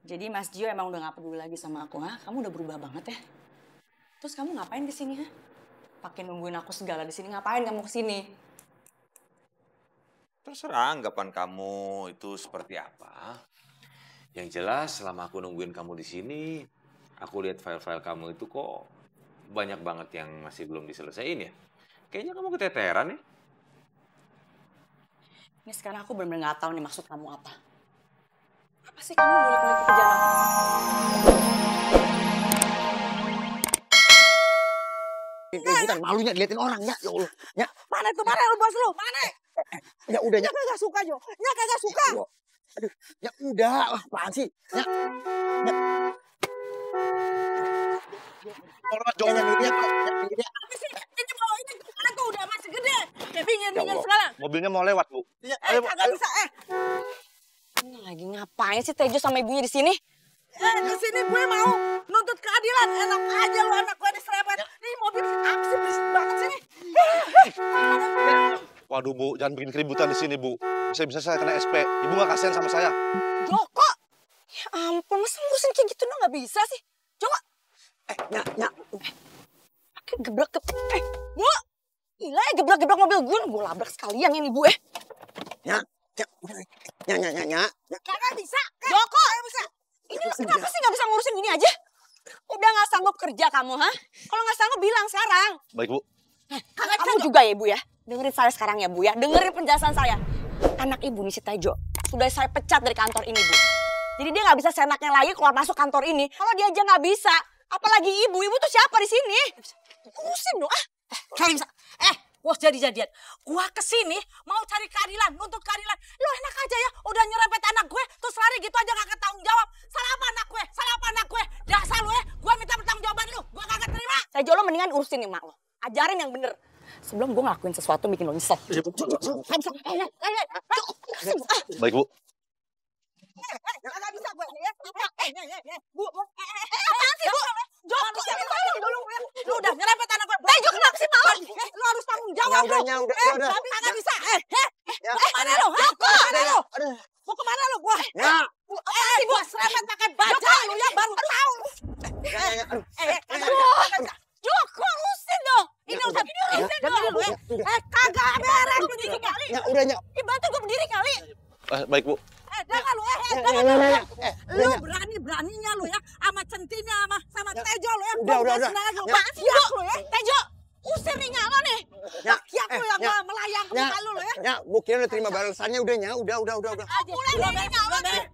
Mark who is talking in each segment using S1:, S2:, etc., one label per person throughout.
S1: Jadi Mas Gio emang udah gak peduli lagi sama aku, ha? Kamu udah berubah banget ya? Terus kamu ngapain di sini, ha? Pakai nungguin aku segala di sini, ngapain kamu kesini?
S2: Terserah anggapan kamu itu seperti apa. Yang jelas selama aku nungguin kamu di sini, aku lihat file-file kamu itu kok banyak banget yang masih belum diselesaikan ya. Kayaknya kamu keteteran ya.
S1: Ini sekarang aku bener-bener gak tahu nih maksud kamu apa. Apa sih kamu ngulik-ngulik pekerjaan aku?
S3: Bukan malunya diliatin orang ya, ya Allah. Ya.
S4: Mana tuh, mana lu bos lu? Mana?
S3: Ya udah ya.
S4: Kagak suka Jo. Ya kagak suka.
S3: Aduh, ya udah, apaan sih? Ya. Ya. Kalau jauhnya minggirnya kok, ya minggirnya.
S4: Apa sih? Ini mau ini kemana tuh udah masih gede. Kayak pingin sekarang.
S3: Mobilnya mau lewat, Bu.
S4: Kagak bisa
S1: Ini lagi ngapain sih Tejo sama ibunya di sini?
S4: di sini gue mau nuntut keadilan. Enak aja lu anak gue diserempet. Ini mobil apa sih berisik banget sih nih.
S5: Waduh Bu, jangan bikin keributan di sini Bu. Bisa-bisa saya kena SP. Ibu nggak kasihan sama saya.
S1: Joko! Ya ampun, masa ngurusin kayak gitu dong gak bisa sih? Joko!
S3: Nyak.
S1: Pakai geblak Bu! Gila ya geblak-geblak mobil gue. Gue labrak sekalian ini Bu
S3: Nyak.
S4: Kagak bisa.
S1: Joko! Bisa. Ini lu kenapa sih gak bisa ngurusin gini aja? Udah gak sanggup kerja kamu, ha? Kalau gak sanggup bilang sekarang.
S5: Baik Bu.
S1: Kamu juga ya, Bu ya? Dengerin saya sekarang ya, Bu ya. Dengerin penjelasan saya. Anak ibu nih si Tejo sudah saya pecat dari kantor ini, Bu. Jadi dia gak bisa seenaknya lagi keluar masuk kantor ini. Kalau dia aja gak bisa, apalagi ibu. Ibu tuh siapa di sini? Urusin dong, ah.
S4: Bos jadi-jadian. Gua kesini mau cari keadilan, nuntut keadilan. Lu enak aja ya, udah nyerempet anak gue, terus lari gitu aja gak ketanggung jawab. Salah apa anak gue? Salah apa anak gue? Dasar lu ya, gua minta pertanggungjawaban lu. Gua kagak terima.
S1: Tejo lo mendingan urusin nih mak lo. Ajarin yang bener. Sebelum gue ngelakuin sesuatu bikin lo nyesel.
S5: Baik Bu.
S4: Kagak bisa gue ya. Bu.
S1: Apaan sih, Bu?
S4: Joko, lu udah nyerempet anak gue. Tejo kenapa sih mau? Lu harus tanggung jawab lu.
S3: Udah.
S4: Kagak bisa. Mau kemana lu? Mau kemana lu? Gua. Gua serempet pakai baja lu ya baru tahu.
S1: Joko, urusin dong.
S4: Ini urusin dong. Kagak beres begini kali.
S3: Udah, Nyak.
S1: Bantu gue berdiri kali.
S5: Baik Bu.
S4: Jangan lu lu berani-beraninya lu ya sama Centini sama Tejo lu ya.
S3: Udah.
S4: Apaan sih lu ya?
S1: Tejo, usir nih lo nih.
S4: Kiak lu yang melayang ke muka lu ya.
S3: Nyak, gua kira udah terima balasannya udah, Nyak. Udah.
S4: Mulai nih nyala nih.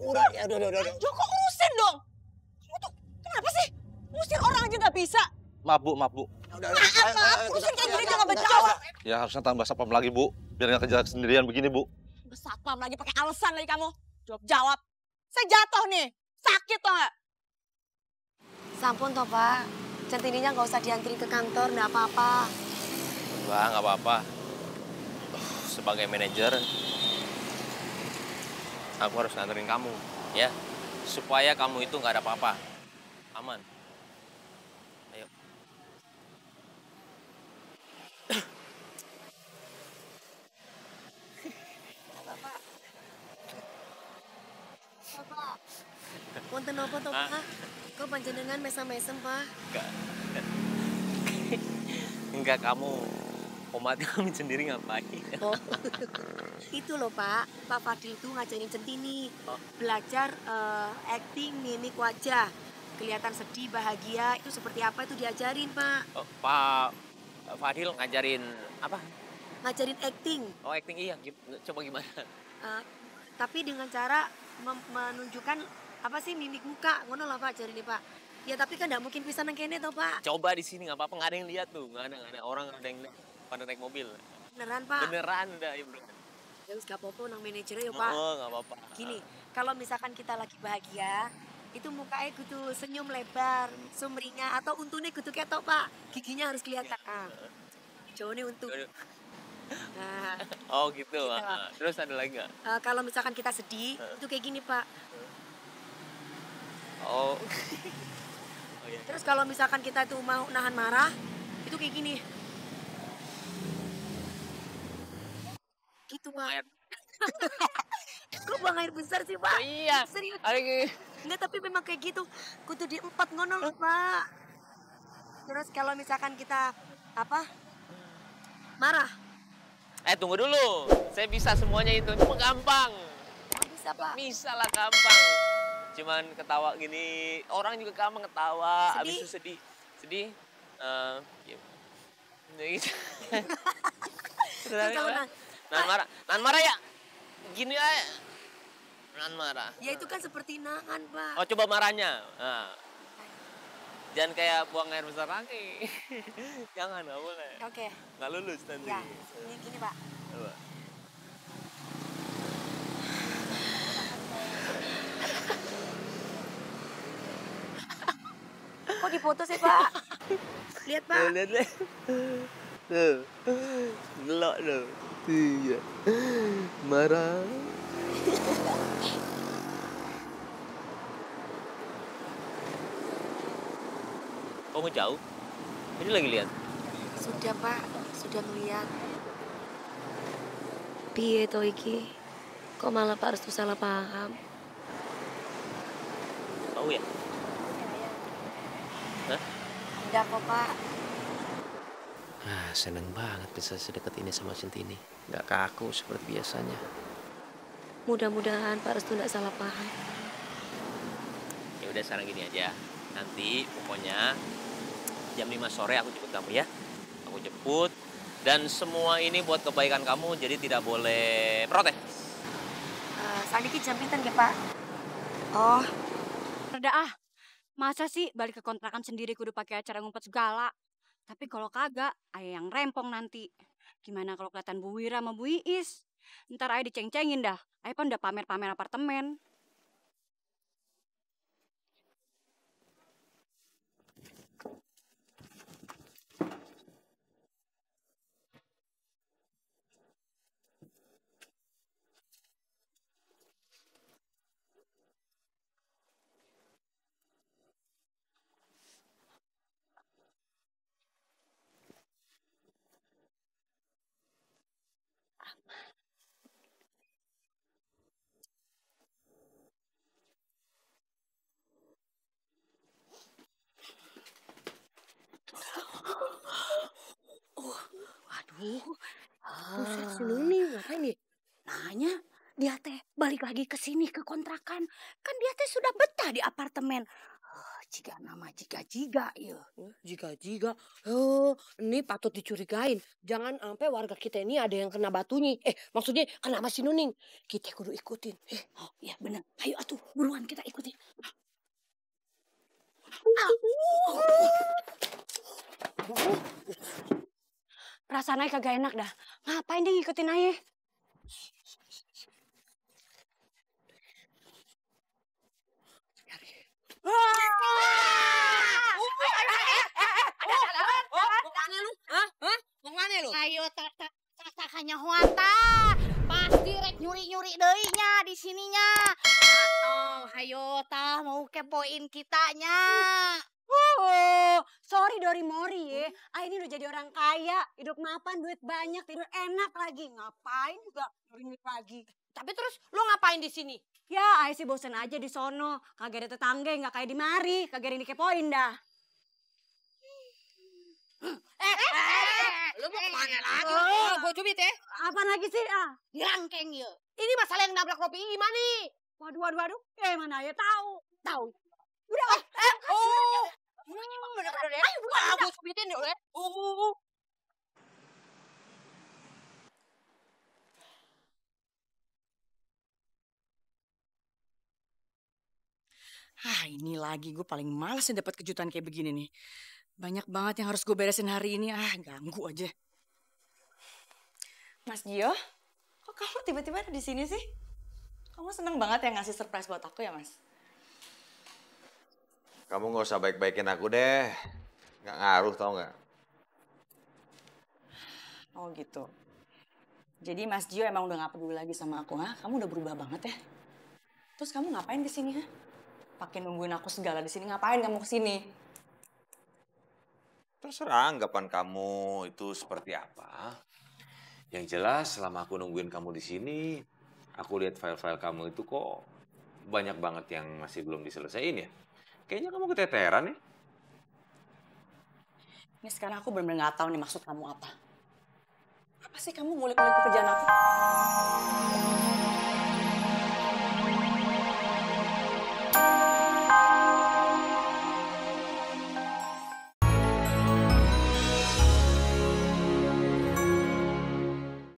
S3: Udah.
S1: Joko, urusin dong. Kamu tuh kenapa sih? Usir orang aja gak bisa.
S5: Maaf Bu.
S1: Maaf, urusin kayak gini jangan berjawab.
S5: Ya harusnya tambah sapam lagi Bu. Biar nggak kerja sendirian begini Bu.
S1: Satpam lagi pakai alasan lagi kamu. Jawab. Saya jatuh nih. Sakit tau gak?
S6: Sampun toh Pak, Centininya nggak usah diantri ke kantor, nggak apa-apa.
S7: Enggak, nggak apa-apa. Sebagai manajer, aku harus nganterin kamu, ya. Supaya kamu itu nggak ada apa-apa. Aman. Ayo.
S6: Wonten apa toh Pak? Kok panjenengan mesem-mesem Pak?
S7: Enggak, kamu Omati kami sendiri ngapain?
S6: Oh. Itu loh Pak Fadil tuh ngajarin Centini. Belajar acting, mimik wajah. Kelihatan sedih, bahagia, itu seperti apa itu diajarin Pak.
S7: Oh, Pak Fadil ngajarin apa?
S6: Ngajarin acting.
S7: Oh, acting iya. Coba gimana?
S6: Tapi dengan cara menunjukkan apa sih mimik muka, ngono lah Pak ajarin nih Pak. Ya tapi kan nggak mungkin bisa nang kene toh Pak.
S7: Coba di sini nggak apa-apa, nggak ada yang lihat tuh, nggak ada orang, nggak ada yang pada naik mobil.
S6: Beneran Pak?
S7: Beneran udah, ya beneran.
S6: Ya wis gak apa-apa nang manajernya ya Pak.
S7: Oh, nggak apa-apa.
S6: Gini, kalau misalkan kita lagi bahagia, itu mukanya kudu senyum lebar, sumringah atau untune kudu ketok Pak. Giginya harus kelihatan. Jauhnya untu. Nah.
S7: Oh gitu. Terus ada lagi nggak?
S6: Kalau misalkan kita sedih, itu kayak gini Pak.
S7: Oh.
S6: Oh iya. Terus kalau misalkan kita tuh mau nahan marah, itu kayak gini. Gitu Pak. Kok buang air besar sih, Pak?
S7: Iya.
S6: Serius.
S7: Aduh.
S6: Enggak, tapi memang kayak gitu. Kudu diempat ngono loh, Pak. Terus kalau misalkan kita apa? Marah.
S7: Tunggu dulu. Saya bisa semuanya itu. Cuma gampang.
S6: Nggak bisa, Pak.
S7: Bisa lah gampang. Cuman ketawa gini. Orang juga gampang ketawa.
S6: Sedih.
S7: Habis itu sedih. Sedih. Ya. Gitu.
S6: Terus kalau
S7: Nahan marah. Nahan marah ya. Gini aja. Nahan marah.
S6: ya itu kan seperti nahan, Pak.
S7: Oh, coba marahnya. Nah. Jangan kayak buang air besar lagi. Jangan, nggak boleh.
S6: Oke.
S7: Nggak lulus nanti.
S6: Ya, ini gini, Pak.
S7: Coba.
S6: Kok dipoto sih, Pak? Lihat, Pak.
S7: Lihat, lihat. Tuh. Gelok tuh. Iya. Marah. Kok ngejauh? Ini lagi lihat.
S6: Sudah, Pak. Sudah melihat. Piye to iki? Kok malah Pak Restu salah paham?
S7: Tahu ya? Hah?
S6: Enggak kok, Pak.
S7: Seneng banget bisa sedekat ini sama Centini. Nggak kaku seperti biasanya.
S6: Mudah-mudahan Pak Restu enggak salah paham.
S7: Ya udah sekarang gini aja. Nanti pokoknya jam 5 sore aku jemput kamu ya. Aku jemput. Dan semua ini buat kebaikan kamu, jadi tidak boleh protes.
S6: Sadiki jam pinten ya, Pak? Oh,
S1: Reda masa sih balik ke kontrakan sendiri kudu pakai acara ngumpet segala. Tapi kalau kagak, ayah yang rempong nanti. Gimana kalau kelihatan Bu Wira sama Bu Iis? Ntar ayah diceng-cengin dah. Ayah kan udah pamer-pamer apartemen.
S8: Buset si Nuni ngapain nih? Nanya, dia teh balik lagi ke sini ke kontrakan. Kan dia teh sudah betah di apartemen. Jika nama jiga-jiga ya.
S9: Jika-jika, oh ini patut dicurigain. Jangan sampai warga kita ini ada yang kena batunya. Maksudnya kena sama si Nuning. Kita kudu ikutin.
S8: Oh iya bener. Ayo atuh buruan kita ikutin.
S1: Perasaan ayah kagak enak dah. Ngapain dia ngikutin ayah?
S8: Ayo takanya huata. Pasti rek nyuri-nyuri deuinya di sininya. Atau hayo tah mau kepoin kitanya.
S1: Oh, sorry Dori Mori ya. Ayah ini udah jadi orang kaya, hidup mapan, duit banyak, tidur enak lagi. Ngapain juga nyuri lagi.
S9: Tapi terus lo ngapain di sini?
S1: Ya, ayah sih bosen aja di sono. Kagak ada tetangga, nggak kayak di mari. Kagak ada yang dikepoin dah.
S8: Lu mau kemana lagi?
S9: Oh, gue cubit ya.
S1: Apaan lagi sih?
S8: Dirangkeng ya.
S9: Ini masalah yang nabrak kopi gimana nih?
S1: Waduh. Mana ayah tahu? Tahu.
S9: Udah, bener-bener ya.
S8: Ayo buruan,
S9: Gue cubitin ya.
S10: Ini lagi gue paling males nih dapat kejutan kayak begini nih. Banyak banget yang harus gue beresin hari ini. Ganggu aja.
S1: Mas Gio, kok kamu tiba-tiba ada di sini sih? Kamu seneng banget ya ngasih surprise buat aku ya, Mas?
S2: Kamu nggak usah baik-baikin aku deh. Nggak ngaruh, tau nggak?
S1: Oh gitu. Jadi Mas Gio emang udah gak peduli lagi sama aku, ha? Kamu udah berubah banget ya? Terus kamu ngapain di sini, ha? Pakai nungguin aku segala di sini. Ngapain kamu kesini?
S2: Terserah anggapan kamu itu seperti apa. Yang jelas selama aku nungguin kamu di sini, Aku lihat file-file kamu itu kok banyak banget yang masih belum diselesaiin ya. Kayaknya kamu keteteran nih.
S1: Ini sekarang aku benar-benar nggak tahu nih maksud kamu apa. Apa sih kamu ngulik-ngulik pekerjaan aku?